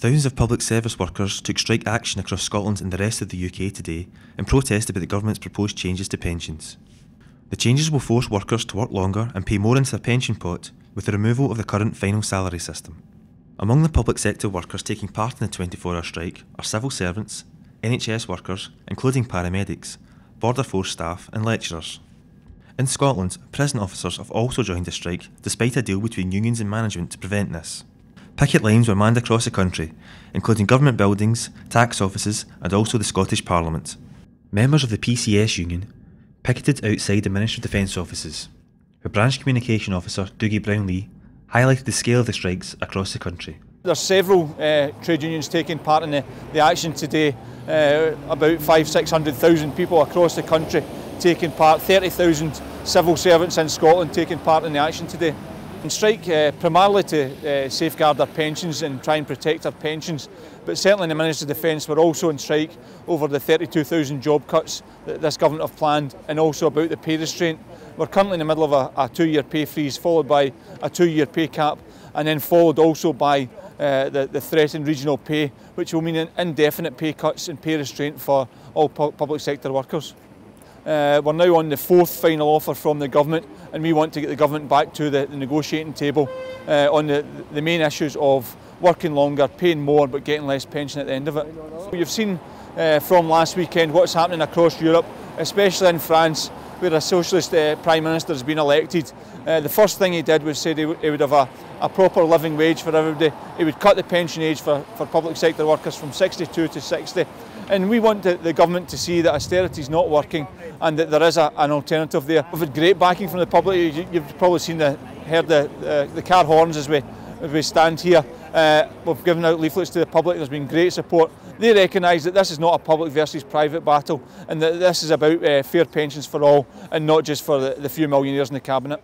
Thousands of public service workers took strike action across Scotland and the rest of the UK today in protest about the government's proposed changes to pensions. The changes will force workers to work longer and pay more into their pension pot with the removal of the current final salary system. Among the public sector workers taking part in the 24-hour strike are civil servants, NHS workers, including paramedics, border force staff and lecturers. In Scotland, prison officers have also joined the strike despite a deal between unions and management to prevent this. Picket lines were manned across the country, including government buildings, tax offices and also the Scottish Parliament. Members of the PCS union picketed outside the Ministry of Defence offices. The branch communication officer, Dougie Brownlee, highlighted the scale of the strikes across the country. There's several trade unions taking part in the action today, about 500,000–600,000 people across the country taking part, 30,000 civil servants in Scotland taking part in the action today. And strike primarily to safeguard our pensions and try and protect our pensions, but certainly in the Ministry of Defence we're also on strike over the 32,000 job cuts that this government have planned and also about the pay restraint. We're currently in the middle of a 2-year pay freeze followed by a 2-year pay cap and then followed also by the threatened regional pay, which will mean indefinite pay cuts and pay restraint for all public sector workers. We're now on the 4th final offer from the government and we want to get the government back to the negotiating table on the main issues of working longer, paying more but getting less pension at the end of it. You've seen from last weekend what's happening across Europe, especially in France where a socialist Prime Minister has been elected. The first thing he did was say he would have a proper living wage for everybody. He would cut the pension age for public sector workers from 62 to 60. And we want the government to see that austerity is not working and that there is an alternative there. We've had great backing from the public. You've probably heard the car horns as we stand here. We've given out leaflets to the public. There's been great support. They recognise that this is not a public versus private battle and that this is about fair pensions for all and not just for the few millionaires in the cabinet.